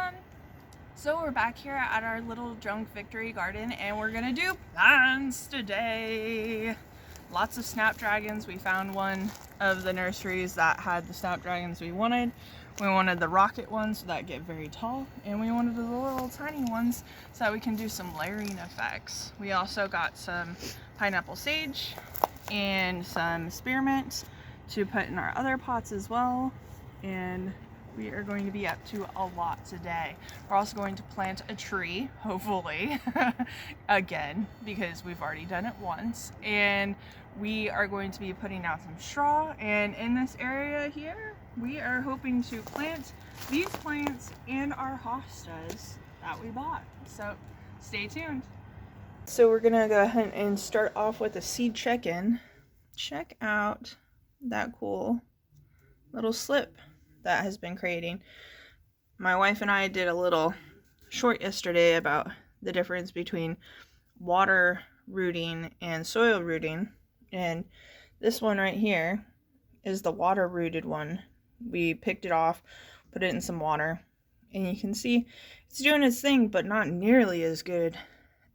everyone! So we're back here at our little junk victory garden and we're gonna do plants today. Lots of snapdragons. We found one of the nurseries that had the snapdragons we wanted. We wanted the rocket ones that get very tall, and we wanted the little tiny ones so that we can do some layering effects. We also got some pineapple sage and some spearmint to put in our other pots as well, and we are going to be up to a lot today. We're also going to plant a tree, hopefully, again, because we've already done it once. And we are going to be putting out some straw. And in this area here, we are hoping to plant these plants and our hostas that we bought. So stay tuned. So we're gonna go ahead and start off with a seed check-in. Check out that cool little slip that has been creating. My wife and I did a little short yesterday about the difference between water rooting and soil rooting, and this one right here is the water rooted one. We picked it off, put it in some water, and you can see it's doing its thing, but not nearly as good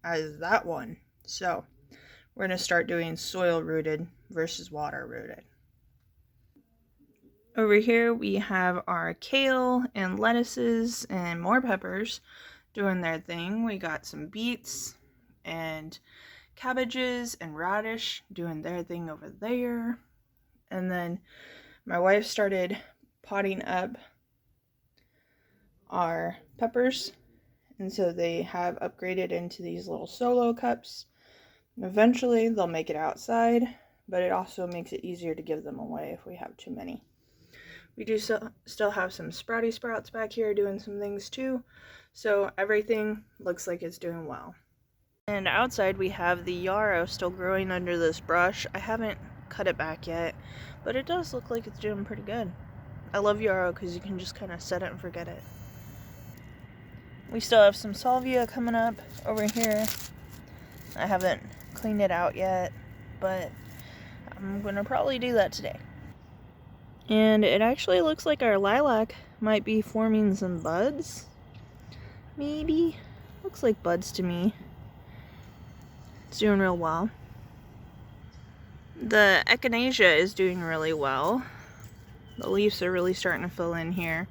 as that one. So we're going to start doing soil rooted versus water rooted. Over here we have our kale and lettuces and more peppers doing their thing. We got some beets and cabbages and radish doing their thing over there. And then my wife started potting up our peppers, and so they have upgraded into these little solo cups. And eventually they'll make it outside, but it also makes it easier to give them away if we have too many. We do still have some sprouty sprouts back here doing some things too, so everything looks like it's doing well. And outside we have the yarrow still growing under this brush. I haven't cut it back yet, but it does look like it's doing pretty good. I love yarrow because you can just kind of set it and forget it. We still have some salvia coming up over here. I haven't cleaned it out yet, but I'm gonna probably do that today. And it actually looks like our lilac might be forming some buds. Maybe. Looks like buds to me. It's doing real well. The echinacea is doing really well. The leaves are really starting to fill in here,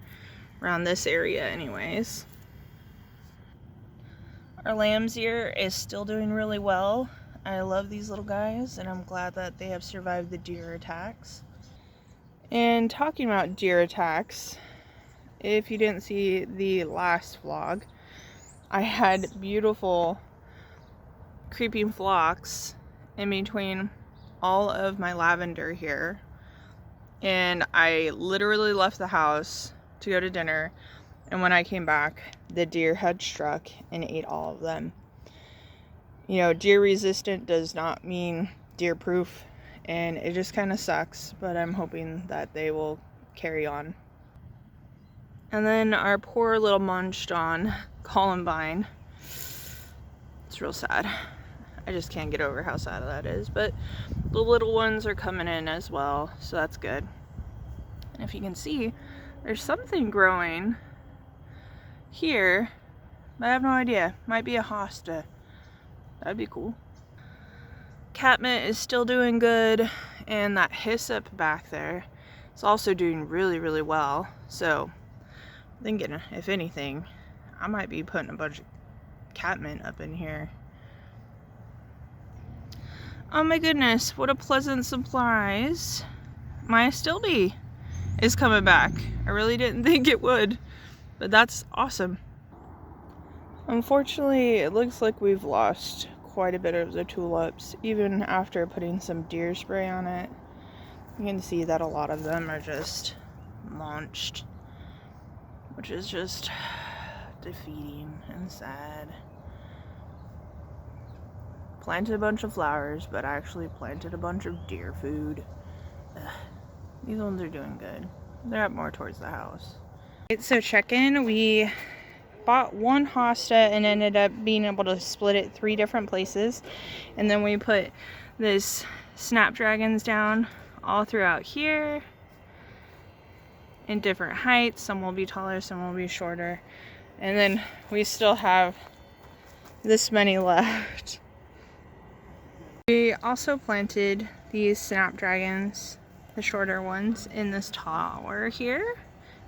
around this area anyways. Our lamb's ear is still doing really well. I love these little guys, and I'm glad that they have survived the deer attacks. And talking about deer attacks, if you didn't see the last vlog, I had beautiful creeping flocks in between all of my lavender here, and I literally left the house to go to dinner, and when I came back, the deer had struck and ate all of them. You know, deer resistant does not mean deer proof, and it just kind of sucks, but I'm hoping that they will carry on. And then our poor little munched on columbine. It's real sad. I just can't get over how sad that is, but the little ones are coming in as well, so that's good. And if you can see, there's something growing here, but I have no idea. Might be a hosta. That'd be cool. Catmint is still doing good, and that hyssop back there is also doing really, really well. So I'm thinking, if anything, I might be putting a bunch of catmint up in here. Oh my goodness, what a pleasant surprise. My astilbe is coming back. I really didn't think it would, but that's awesome. Unfortunately, it looks like we've lost quite a bit of the tulips, even after putting some deer spray on it. You can see that a lot of them are just launched, which is just defeating and sad. Planted a bunch of flowers, but actually planted a bunch of deer food. Ugh. These ones are doing good. They're up more towards the house. So check-in, we bought one hosta and ended up being able to split it 3 different places, and then we put this snapdragons down all throughout here in different heights. Some will be taller, some will be shorter, And then we still have this many left. We also planted these snapdragons, the shorter ones, in this tower here.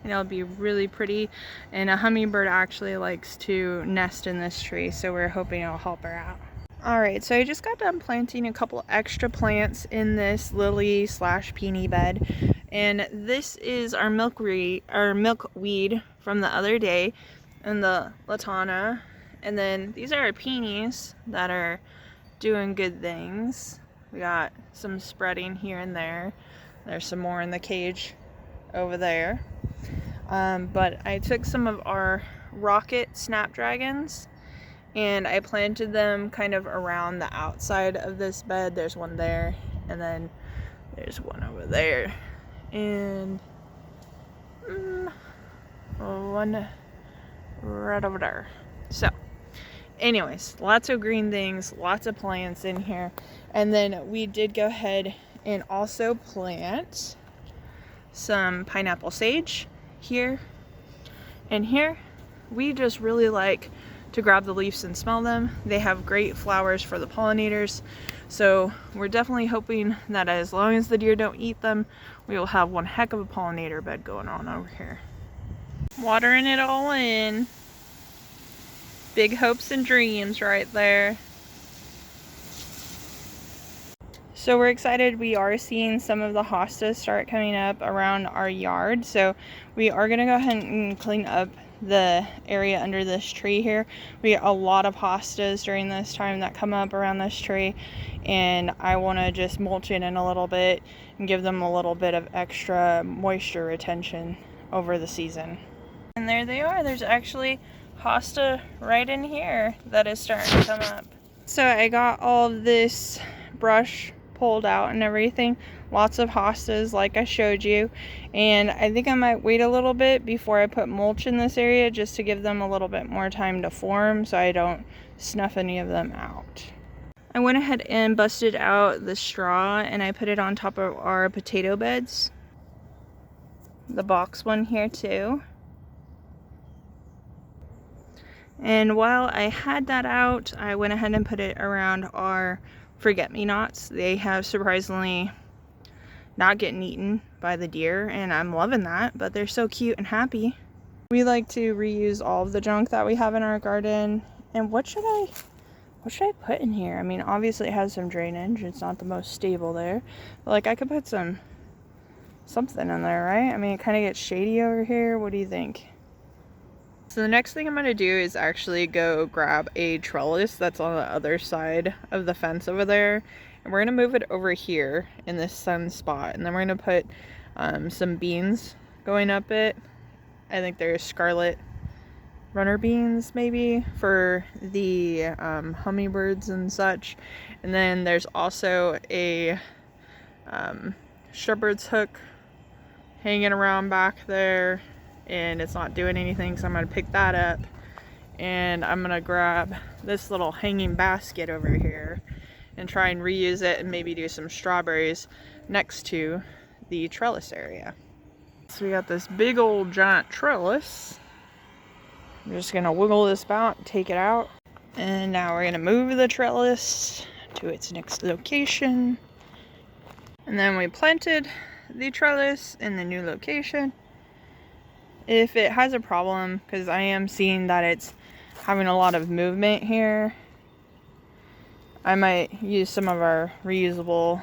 And it'll be really pretty. And a hummingbird actually likes to nest in this tree, so we're hoping it'll help her out. Alright, so I just got done planting a couple extra plants in this lily slash peony bed. And this is our milkweed from the other day, and the latana. And then these are our peonies that are doing good things. We got some spreading here and there. There's some more in the cage over there. But I took some of our rocket snapdragons and I planted them kind of around the outside of this bed. There's one there, and then there's one over there, and one right over there. So anyways, lots of green things, lots of plants in here. And then we did go ahead and also plant some pineapple sage here and here. We just really like to grab the leaves and smell them. They have great flowers for the pollinators, so we're definitely hoping that as long as the deer don't eat them, we will have one heck of a pollinator bed going on over here. Watering it all in. Big hopes and dreams right there. So we're excited. We are seeing some of the hostas start coming up around our yard, so we are going to go ahead and clean up the area under this tree here. We get a lot of hostas during this time that come up around this tree, and I want to just mulch it in a little bit and give them a little bit of extra moisture retention over the season. And there they are. There's actually hosta right in here that is starting to come up. So I got all of this brush pulled out and everything. Lots of hostas like I showed you, and I think I might wait a little bit before I put mulch in this area just to give them a little bit more time to form so I don't snuff any of them out. I went ahead and busted out the straw and I put it on top of our potato beds, the box one here too. And while I had that out, I went ahead and put it around our forget-me-nots. They have surprisingly not getting eaten by the deer, and I'm loving that, but they're so cute and happy. We like to reuse all of the junk that we have in our garden. And what should I put in here? I mean, obviously it has some drainage. It's not the most stable there, but like I could put something in there, right? I mean, it kind of gets shady over here. What do you think? So the next thing I'm going to do is actually go grab a trellis that's on the other side of the fence over there. And we're going to move it over here in this sun spot. And then we're going to put some beans going up it. I think there's scarlet runner beans maybe for the hummingbirds and such. And then there's also a shepherd's hook hanging around back there. And it's not doing anything, so I'm going to pick that up, and I'm going to grab this little hanging basket over here and try and reuse it and maybe do some strawberries next to the trellis area. So we got this big old giant trellis. I'm just going to wiggle this about, take it out, and now we're going to move the trellis to its next location. And then we planted the trellis in the new location. If it has a problem, because I am seeing that it's having a lot of movement here, I might use some of our reusable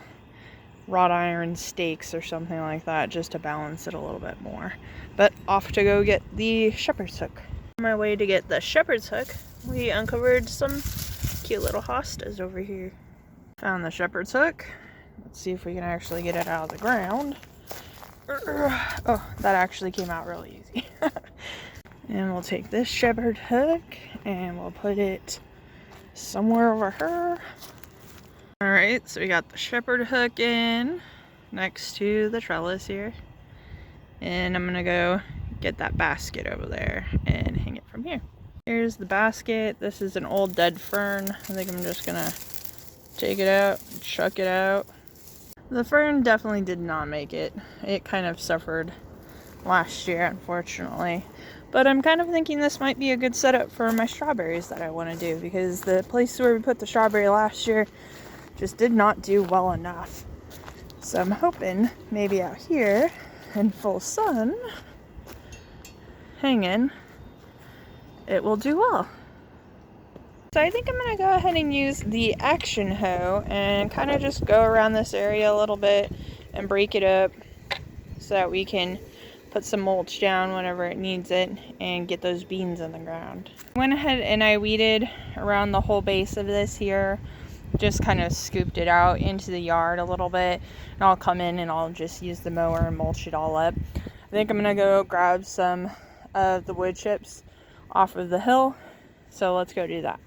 wrought iron stakes or something like that just to balance it a little bit more. But off to go get the shepherd's hook. On my way to get the shepherd's hook, we uncovered some cute little hostas over here. Found the shepherd's hook. Let's see if we can actually get it out of the ground. Oh, that actually came out really easy. And we'll take this shepherd hook and we'll put it somewhere over here. Alright, so we got the shepherd hook in next to the trellis here. And I'm gonna go get that basket over there and hang it from here. Here's the basket. This is an old dead fern. I think I'm just gonna take it out and chuck it out. The fern definitely did not make it. It kind of suffered last year, unfortunately. But I'm kind of thinking this might be a good setup for my strawberries that I want to do, because the place where we put the strawberry last year just did not do well enough. So I'm hoping maybe out here in full sun, hanging, it will do well. So I think I'm going to go ahead and use the action hoe and kind of just go around this area a little bit and break it up so that we can put some mulch down whenever it needs it and get those beans in the ground. I went ahead and I weeded around the whole base of this here, just kind of scooped it out into the yard a little bit, and I'll come in and I'll just use the mower and mulch it all up. I think I'm gonna go grab some of the wood chips off of the hill, so let's go do that.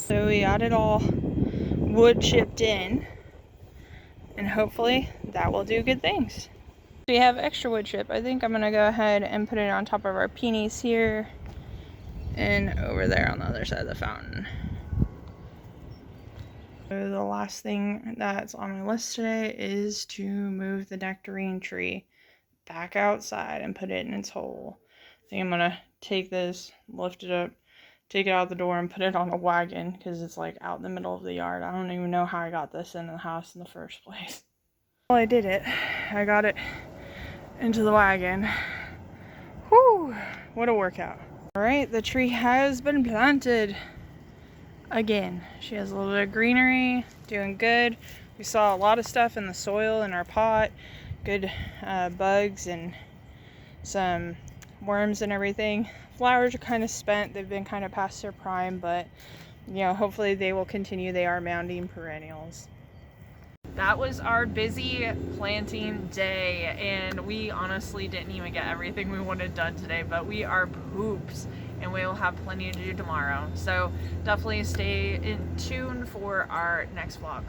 So we got it all wood chipped in, and hopefully that will do good things. We have extra wood chip. I think I'm gonna go ahead and put it on top of our peonies here and over there on the other side of the fountain. So the last thing that's on my list today is to move the nectarine tree back outside and put it in its hole. I think I'm gonna take this, lift it up, take it out the door and put it on a wagon, because it's like out in the middle of the yard. I don't even know how I got this into the house in the first place. Well, I did it. I got it into the wagon. Whew, what a workout. Alright, the tree has been planted again. She has a little bit of greenery, doing good. We saw a lot of stuff in the soil in our pot, good bugs and some worms and everything. Flowers are kind of spent, they've been kind of past their prime, but you know, hopefully they will continue. They are mounding perennials. That was our busy planting day, and we honestly didn't even get everything we wanted done today, but we are poops and we will have plenty to do tomorrow. So definitely stay in tune for our next vlog.